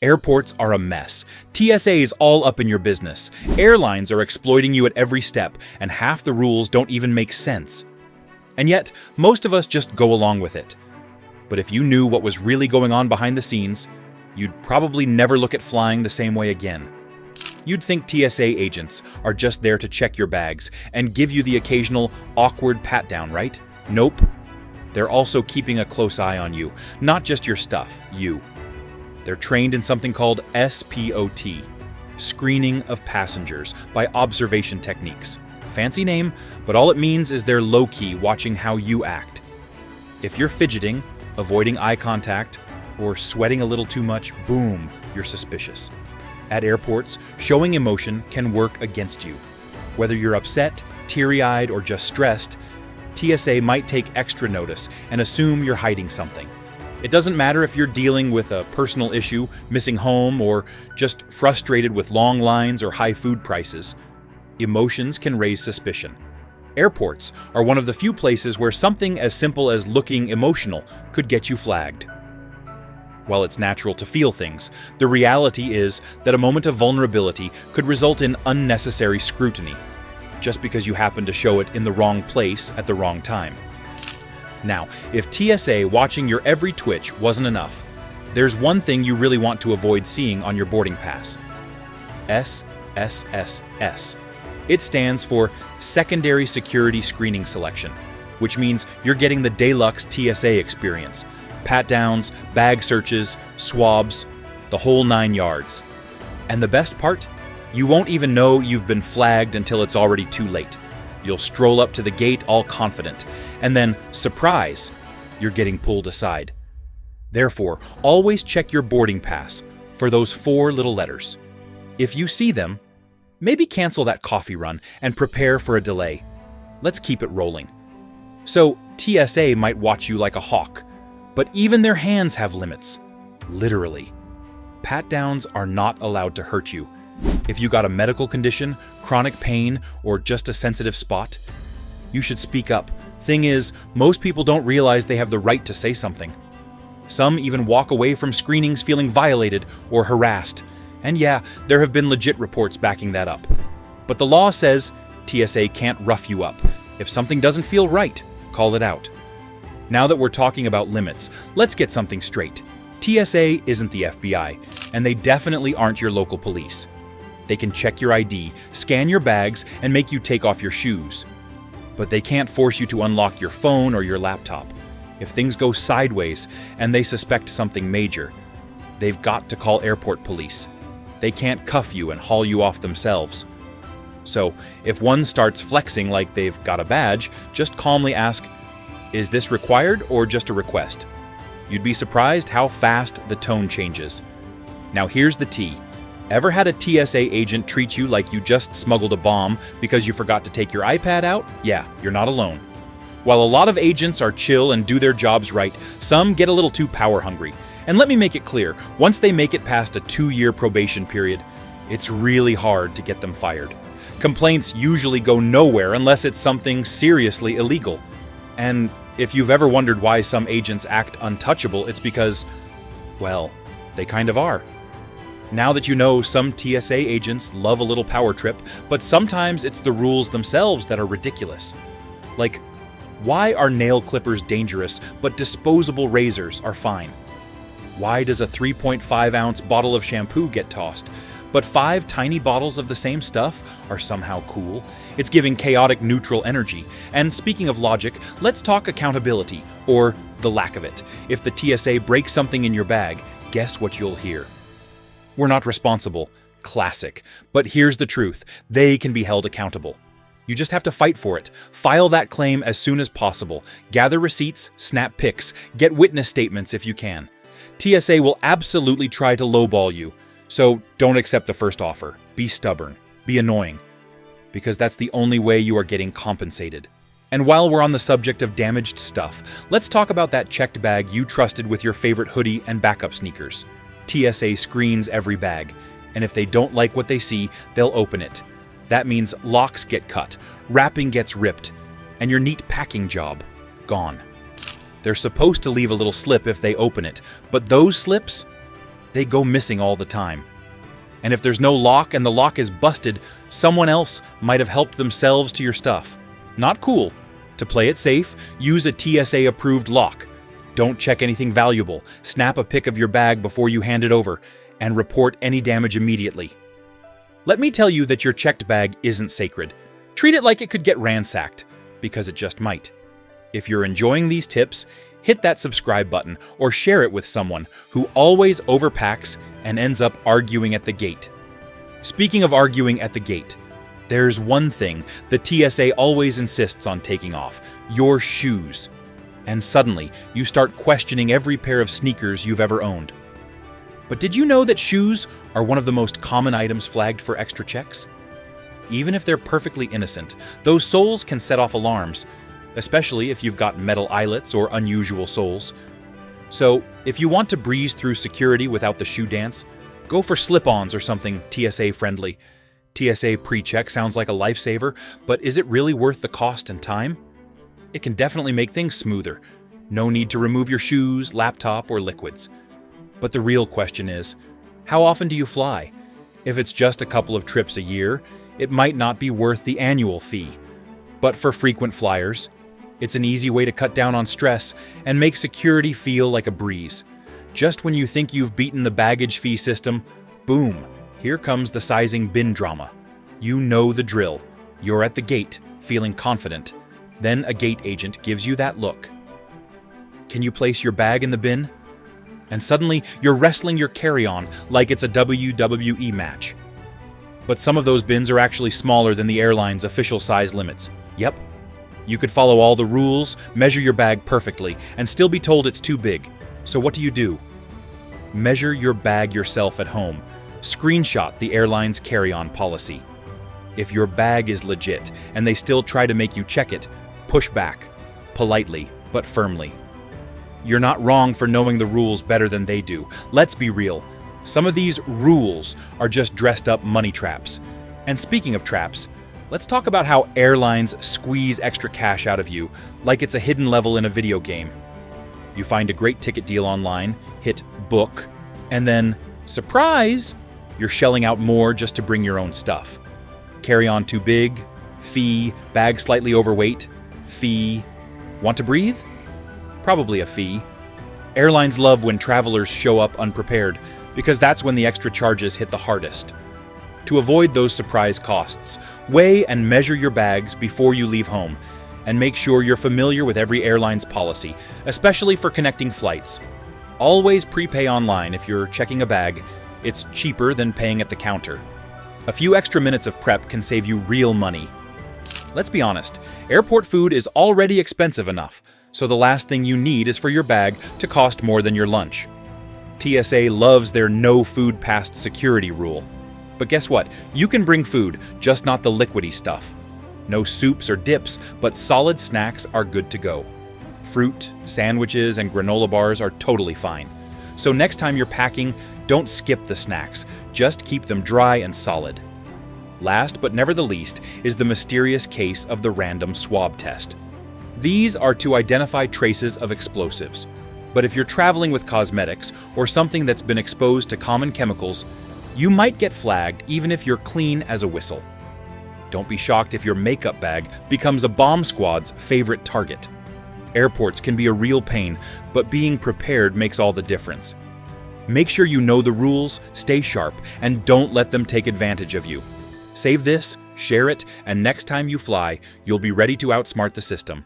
Airports are a mess. TSA is all up in your business. Airlines are exploiting you at every step, and half the rules don't even make sense. And yet, most of us just go along with it. But if you knew what was really going on behind the scenes, you'd probably never look at flying the same way again. You'd think TSA agents are just there to check your bags and give you the occasional awkward pat-down, right? Nope. They're also keeping a close eye on you, not just your stuff, you. They're trained in something called SPOT, screening of passengers by observation techniques. Fancy name, but all it means is they're low-key watching how you act. If you're fidgeting, avoiding eye contact, or sweating a little too much, boom, you're suspicious. At airports, showing emotion can work against you. Whether you're upset, teary-eyed, or just stressed, TSA might take extra notice and assume you're hiding something. It doesn't matter if you're dealing with a personal issue, missing home, or just frustrated with long lines or high food prices. Emotions can raise suspicion. Airports are one of the few places where something as simple as looking emotional could get you flagged. While it's natural to feel things, the reality is that a moment of vulnerability could result in unnecessary scrutiny, just because you happen to show it in the wrong place at the wrong time. Now, if TSA watching your every twitch wasn't enough, there's one thing you really want to avoid seeing on your boarding pass. SSSS. It stands for Secondary Security Screening Selection, which means you're getting the deluxe TSA experience. Pat-downs, bag searches, swabs, the whole 9 yards. And the best part? You won't even know you've been flagged until it's already too late. You'll stroll up to the gate all confident, and then, surprise, you're getting pulled aside. Therefore, always check your boarding pass for those 4 little letters. If you see them, maybe cancel that coffee run and prepare for a delay. Let's keep it rolling. So, TSA might watch you like a hawk, but even their hands have limits. Literally. Pat-downs are not allowed to hurt you. If you got a medical condition, chronic pain, or just a sensitive spot, you should speak up. Thing is, most people don't realize they have the right to say something. Some even walk away from screenings feeling violated or harassed. And yeah, there have been legit reports backing that up. But the law says TSA can't rough you up. If something doesn't feel right, call it out. Now that we're talking about limits, let's get something straight. TSA isn't the FBI, and they definitely aren't your local police. They can check your ID, scan your bags, and make you take off your shoes. But they can't force you to unlock your phone or your laptop. If things go sideways and they suspect something major, they've got to call airport police. They can't cuff you and haul you off themselves. So, if one starts flexing like they've got a badge, just calmly ask, "Is this required or just a request?" You'd be surprised how fast the tone changes. Now here's the tea. Ever had a TSA agent treat you like you just smuggled a bomb because you forgot to take your iPad out? Yeah, you're not alone. While a lot of agents are chill and do their jobs right, some get a little too power hungry. And let me make it clear, once they make it past a 2-year probation period, it's really hard to get them fired. Complaints usually go nowhere unless it's something seriously illegal. And if you've ever wondered why some agents act untouchable, it's because, well, they kind of are. Now that you know some TSA agents love a little power trip, but sometimes it's the rules themselves that are ridiculous. Like, why are nail clippers dangerous, but disposable razors are fine? Why does a 3.5-ounce bottle of shampoo get tossed, but 5 tiny bottles of the same stuff are somehow cool? It's giving chaotic neutral energy. And speaking of logic, let's talk accountability, or the lack of it. If the TSA breaks something in your bag, guess what you'll hear? We're not responsible. Classic. But here's the truth. They can be held accountable. You just have to fight for it. File that claim as soon as possible. Gather receipts, snap pics, get witness statements if you can. TSA will absolutely try to lowball you. So don't accept the first offer. Be stubborn. Be annoying. Because that's the only way you are getting compensated. And while we're on the subject of damaged stuff, let's talk about that checked bag you trusted with your favorite hoodie and backup sneakers. TSA screens every bag, and if they don't like what they see, they'll open it. That means locks get cut, wrapping gets ripped, and your neat packing job, gone. They're supposed to leave a little slip if they open it, but those slips, they go missing all the time. And if there's no lock and the lock is busted, someone else might have helped themselves to your stuff. Not cool. To play it safe, use a TSA-approved lock. Don't check anything valuable, snap a pic of your bag before you hand it over, and report any damage immediately. Let me tell you that your checked bag isn't sacred. Treat it like it could get ransacked, because it just might. If you're enjoying these tips, hit that subscribe button or share it with someone who always overpacks and ends up arguing at the gate. Speaking of arguing at the gate, there's one thing the TSA always insists on taking off: your shoes. And suddenly, you start questioning every pair of sneakers you've ever owned. But did you know that shoes are one of the most common items flagged for extra checks? Even if they're perfectly innocent, those soles can set off alarms, especially if you've got metal eyelets or unusual soles. So, if you want to breeze through security without the shoe dance, go for slip-ons or something TSA-friendly. TSA pre-check sounds like a lifesaver, but is it really worth the cost and time? It can definitely make things smoother. No need to remove your shoes, laptop, or liquids. But the real question is, how often do you fly? If it's just a couple of trips a year, it might not be worth the annual fee. But for frequent flyers, it's an easy way to cut down on stress and make security feel like a breeze. Just when you think you've beaten the baggage fee system, boom, here comes the sizing bin drama. You know the drill. You're at the gate, feeling confident. Then a gate agent gives you that look. Can you place your bag in the bin? And suddenly, you're wrestling your carry-on like it's a WWE match. But some of those bins are actually smaller than the airline's official size limits. Yep. You could follow all the rules, measure your bag perfectly, and still be told it's too big. So what do? Measure your bag yourself at home. Screenshot the airline's carry-on policy. If your bag is legit and they still try to make you check it, push back, politely but firmly. You're not wrong for knowing the rules better than they do. Let's be real. Some of these rules are just dressed up money traps. And speaking of traps, let's talk about how airlines squeeze extra cash out of you like it's a hidden level in a video game. You find a great ticket deal online, hit book, and then, surprise, you're shelling out more just to bring your own stuff. Carry-on too big, fee, bag slightly overweight, fee. Want to breathe? Probably a fee. Airlines love when travelers show up unprepared, because that's when the extra charges hit the hardest. To avoid those surprise costs, weigh and measure your bags before you leave home, and make sure you're familiar with every airline's policy, especially for connecting flights. Always prepay online if you're checking a bag. It's cheaper than paying at the counter. A few extra minutes of prep can save you real money. Let's be honest, airport food is already expensive enough, so the last thing you need is for your bag to cost more than your lunch. TSA loves their no food past security rule. But guess what? You can bring food, just not the liquidy stuff. No soups or dips, but solid snacks are good to go. Fruit, sandwiches, and granola bars are totally fine. So next time you're packing, don't skip the snacks. Just keep them dry and solid. Last but never the least is the mysterious case of the random swab test. These are to identify traces of explosives. But if you're traveling with cosmetics or something that's been exposed to common chemicals, you might get flagged even if you're clean as a whistle. Don't be shocked if your makeup bag becomes a bomb squad's favorite target. Airports can be a real pain, but being prepared makes all the difference. Make sure you know the rules, stay sharp, and don't let them take advantage of you. Save this, share it, and next time you fly, you'll be ready to outsmart the system.